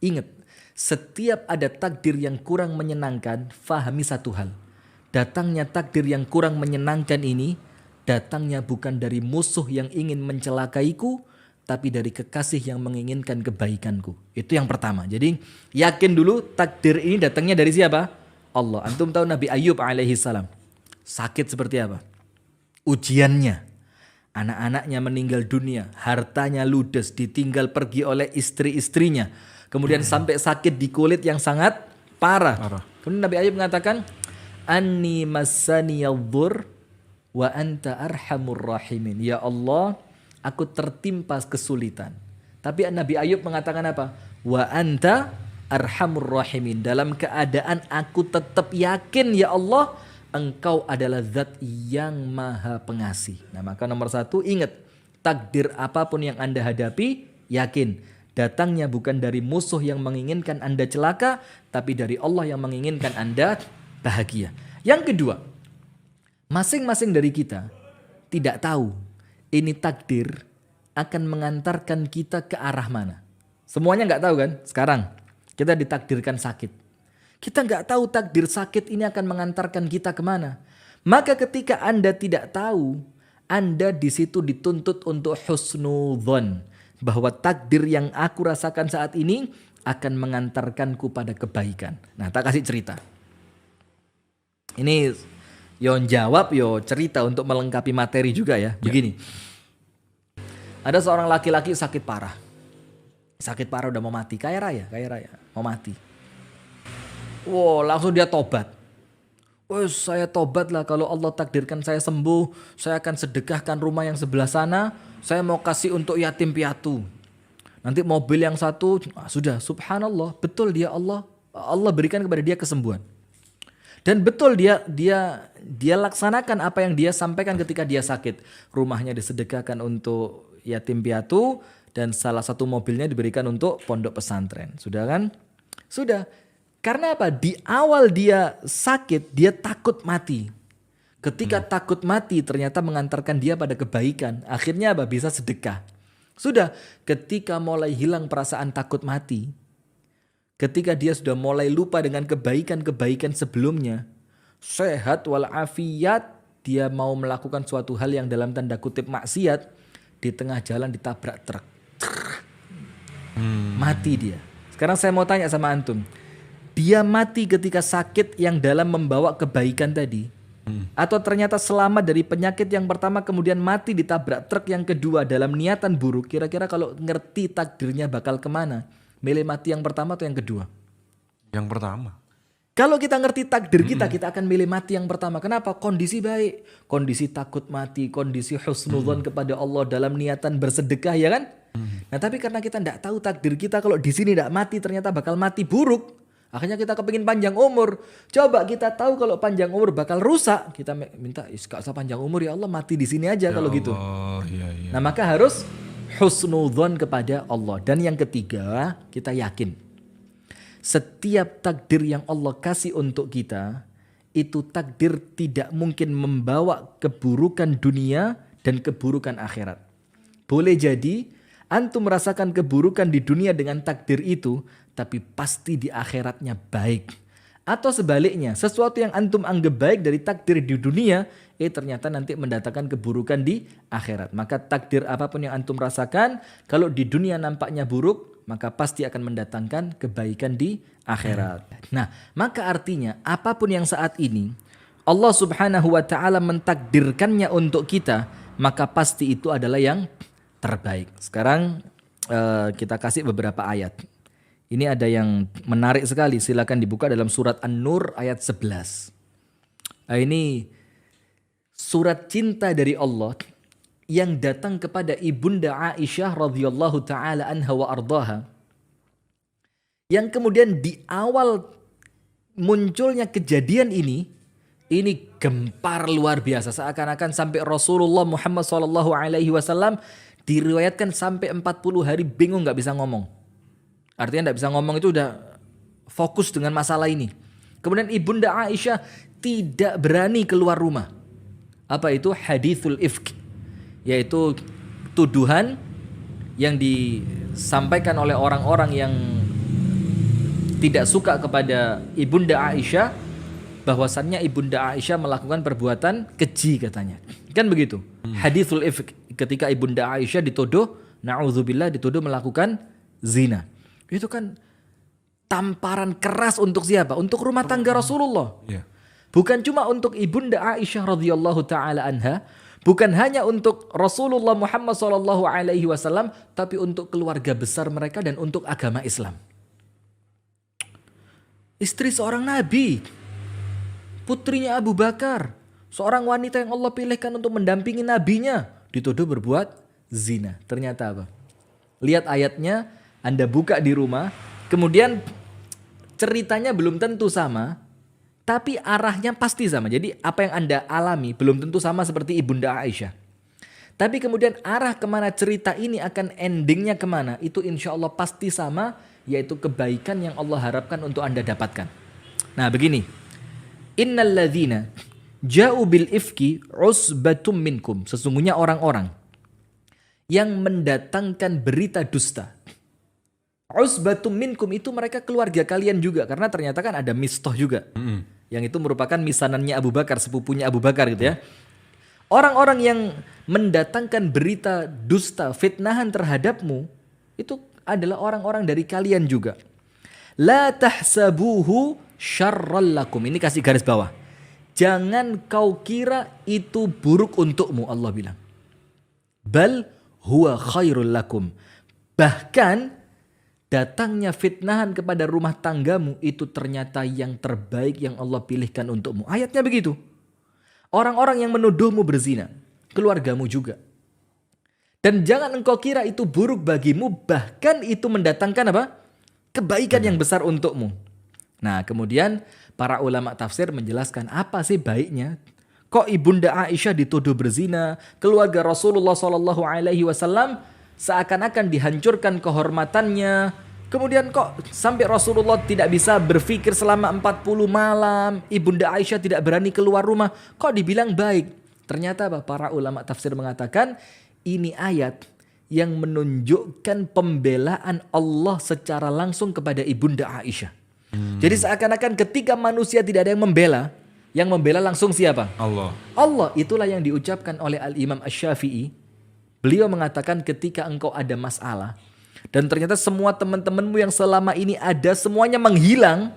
Ingat, setiap ada takdir yang kurang menyenangkan, fahami satu hal. Datangnya takdir yang kurang menyenangkan ini, datangnya bukan dari musuh yang ingin mencelakaiku, tapi dari kekasih yang menginginkan kebaikanku. Itu yang pertama. Jadi yakin dulu takdir ini datangnya dari siapa? Allah. Antum tahu Nabi Ayub alaihi salam. Sakit seperti apa? Ujiannya. Anak-anaknya meninggal dunia, hartanya ludes, ditinggal pergi oleh istri-istrinya. Kemudian sampai sakit di kulit yang sangat parah. Kemudian Nabi Ayub mengatakan, Anni massaniyadh-dhurr wa anta arhamur rahimin. Ya Allah, aku tertimpa kesulitan. Tapi Nabi Ayub mengatakan apa? Wa anta arhamur rahimin. Dalam keadaan aku tetap yakin, ya Allah, Engkau adalah zat yang maha pengasih. Nah, maka nomor satu, ingat, takdir apapun yang Anda hadapi, yakin. Datangnya bukan dari musuh yang menginginkan Anda celaka, tapi dari Allah yang menginginkan Anda bahagia. Yang kedua, masing-masing dari kita tidak tahu ini takdir akan mengantarkan kita ke arah mana. Semuanya nggak tahu kan? Sekarang kita ditakdirkan sakit. Kita nggak tahu takdir sakit ini akan mengantarkan kita kemana. Maka ketika Anda tidak tahu, Anda di situ dituntut untuk husnudzon. Bahwa takdir yang aku rasakan saat ini akan mengantarkanku pada kebaikan. Nah, tak kasih cerita. Ini yo jawab, yo cerita untuk melengkapi materi juga ya. Begini. Ada seorang laki-laki sakit parah. Sakit parah udah mau mati. Kaya raya. Mau mati. Wow, langsung dia tobat. Saya tobat lah, kalau Allah takdirkan saya sembuh, saya akan sedekahkan rumah yang sebelah sana, saya mau kasih untuk yatim piatu. Nanti mobil yang satu, sudah, subhanallah, betul dia Allah berikan kepada dia kesembuhan. Dan betul dia laksanakan apa yang dia sampaikan ketika dia sakit. Rumahnya disedekahkan untuk yatim piatu dan salah satu mobilnya diberikan untuk pondok pesantren. Sudah kan? Sudah. Karena apa? Di awal dia sakit, dia takut mati. Ketika takut mati ternyata mengantarkan dia pada kebaikan. Akhirnya apa? Bisa sedekah. Sudah, ketika mulai hilang perasaan takut mati, ketika dia sudah mulai lupa dengan kebaikan-kebaikan sebelumnya, sehat walafiat, dia mau melakukan suatu hal yang dalam tanda kutip maksiat, di tengah jalan ditabrak truk. Mati dia. Sekarang saya mau tanya sama antum. Dia mati ketika sakit yang dalam membawa kebaikan tadi? Atau ternyata selamat dari penyakit yang pertama kemudian mati ditabrak truk yang kedua dalam niatan buruk? Kira-kira kalau ngerti takdirnya bakal kemana? Milih mati yang pertama atau yang kedua? Yang pertama. Kalau kita ngerti takdir kita akan milih mati yang pertama. Kenapa? Kondisi baik, kondisi takut mati, kondisi husnudzon kepada Allah dalam niatan bersedekah, ya kan? Nah, tapi karena kita tidak tahu takdir kita, kalau di sini tidak mati ternyata bakal mati buruk. Akhirnya kita kepingin panjang umur. Coba kita tahu kalau panjang umur bakal rusak, kita minta gak usah panjang umur ya Allah, mati di sini aja ya kalau Allah, gitu. Iya. Nah, maka harus husnudzon kepada Allah. Dan yang ketiga, kita yakin setiap takdir yang Allah kasih untuk kita, itu takdir tidak mungkin membawa keburukan dunia dan keburukan akhirat. Boleh jadi antum merasakan keburukan di dunia dengan takdir itu, tapi pasti di akhiratnya baik. Atau sebaliknya, sesuatu yang antum anggap baik dari takdir di dunia, ternyata nanti mendatangkan keburukan di akhirat. Maka takdir apapun yang antum rasakan, kalau di dunia nampaknya buruk, maka pasti akan mendatangkan kebaikan di akhirat. Nah, maka artinya apapun yang saat ini Allah Subhanahu wa taala mentakdirkannya untuk kita, maka pasti itu adalah yang terbaik. Sekarang kita kasih beberapa ayat. Ini ada yang menarik sekali, silakan dibuka dalam surat An-Nur ayat 11. Nah, ini surat cinta dari Allah yang datang kepada ibunda Aisyah radhiyallahu taala anha wa ardaha. Yang kemudian di awal munculnya kejadian ini gempar luar biasa, seakan-akan sampai Rasulullah Muhammad SAW diriwayatkan sampai 40 hari bingung gak bisa ngomong. Artinya gak bisa ngomong, itu udah fokus dengan masalah ini. Kemudian ibunda Aisyah tidak berani keluar rumah. Apa itu? Hadithul ifk, yaitu tuduhan yang disampaikan oleh orang-orang yang tidak suka kepada Ibunda Aisyah, bahwasannya Ibunda Aisyah melakukan perbuatan keji katanya. Kan begitu. Hadithul ifk, ketika Ibunda Aisyah dituduh, na'udzubillah, dituduh melakukan zina. Itu kan tamparan keras untuk siapa? Untuk rumah tangga Rasulullah. Iya. Bukan cuma untuk Ibunda Aisyah radhiyallahu taala anha, bukan hanya untuk Rasulullah Muhammad sallallahu alaihi wasallam, tapi untuk keluarga besar mereka dan untuk agama Islam. Istri seorang nabi, putrinya Abu Bakar, seorang wanita yang Allah pilihkan untuk mendampingi nabinya, dituduh berbuat zina. Ternyata apa? Lihat ayatnya, Anda buka di rumah, kemudian ceritanya belum tentu sama, tapi arahnya pasti sama. Jadi apa yang Anda alami belum tentu sama seperti Ibunda Aisyah. Tapi kemudian arah kemana cerita ini akan endingnya kemana, itu insya Allah pasti sama, yaitu kebaikan yang Allah harapkan untuk Anda dapatkan. Nah begini, innal ladzina ja'u bil ifki usbatum minkum. Sesungguhnya orang-orang yang mendatangkan berita dusta. Usbatum minkum itu mereka keluarga kalian juga, karena ternyata kan ada Mistah juga. Yang itu merupakan misanannya Abu Bakar, sepupunya Abu Bakar gitu ya. Orang-orang yang mendatangkan berita dusta, fitnahan terhadapmu, itu adalah orang-orang dari kalian juga. La tahsabuhu syarral lakum. Ini kasih garis bawah. Jangan kau kira itu buruk untukmu, Allah bilang. Bal huwa khairul lakum. Bahkan datangnya fitnahan kepada rumah tanggamu itu ternyata yang terbaik yang Allah pilihkan untukmu. Ayatnya begitu. Orang-orang yang menuduhmu berzina, keluargamu juga. Dan jangan engkau kira itu buruk bagimu, bahkan itu mendatangkan apa? Kebaikan yang besar untukmu. Nah, kemudian para ulama tafsir menjelaskan apa sih baiknya? Kok Ibunda Aisyah dituduh berzina, keluarga Rasulullah SAW seakan-akan dihancurkan kehormatannya. Kemudian kok sampai Rasulullah tidak bisa berpikir selama 40 malam. Ibunda Aisyah tidak berani keluar rumah. Kok dibilang baik? Ternyata para ulama tafsir mengatakan ini ayat yang menunjukkan pembelaan Allah secara langsung kepada Ibunda Aisyah. Jadi seakan-akan ketika manusia tidak ada yang membela langsung siapa? Allah. Allah, itulah yang diucapkan oleh Al-Imam Asy-Syafi'i. Beliau mengatakan ketika engkau ada masalah dan ternyata semua teman-temanmu yang selama ini ada semuanya menghilang.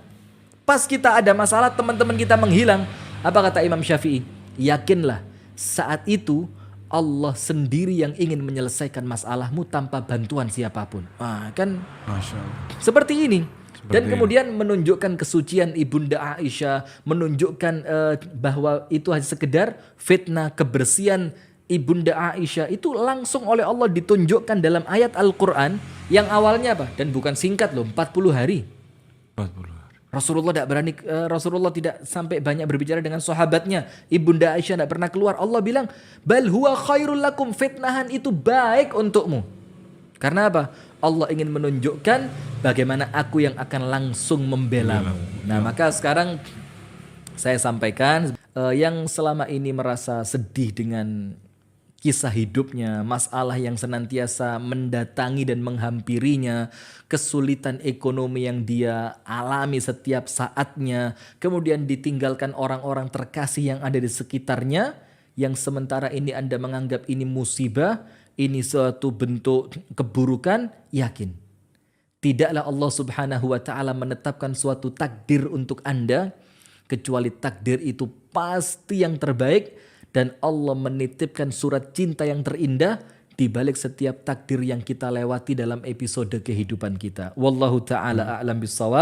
Pas kita ada masalah teman-teman kita menghilang. Apa kata Imam Syafi'i? Yakinlah saat itu Allah sendiri yang ingin menyelesaikan masalahmu tanpa bantuan siapapun. Kan Masya Allah. seperti ini. Dan Seperti kemudian menunjukkan kesucian Ibunda Aisyah, menunjukkan bahwa itu hanya sekedar fitnah, kebersihan Ibunda Aisyah itu langsung oleh Allah ditunjukkan dalam ayat Al-Quran yang awalnya apa? Dan bukan singkat loh, 40 hari. 40 hari. Rasulullah tidak sampai banyak berbicara dengan sahabatnya. Ibunda Aisyah tidak pernah keluar. Allah bilang, bal huwa khairul lakum, fitnahan itu baik untukmu. Karena apa? Allah ingin menunjukkan bagaimana aku yang akan langsung membelamu. Nah, maka sekarang saya sampaikan yang selama ini merasa sedih dengan kisah hidupnya, masalah yang senantiasa mendatangi dan menghampirinya, kesulitan ekonomi yang dia alami setiap saatnya, kemudian ditinggalkan orang-orang terkasih yang ada di sekitarnya, yang sementara ini Anda menganggap ini musibah, ini suatu bentuk keburukan, yakin. Tidaklah Allah Subhanahu wa ta'ala menetapkan suatu takdir untuk Anda, kecuali takdir itu pasti yang terbaik. Dan Allah menitipkan surat cinta yang terindah di balik setiap takdir yang kita lewati dalam episode kehidupan kita. Wallahu ta'ala a'lam bissawab.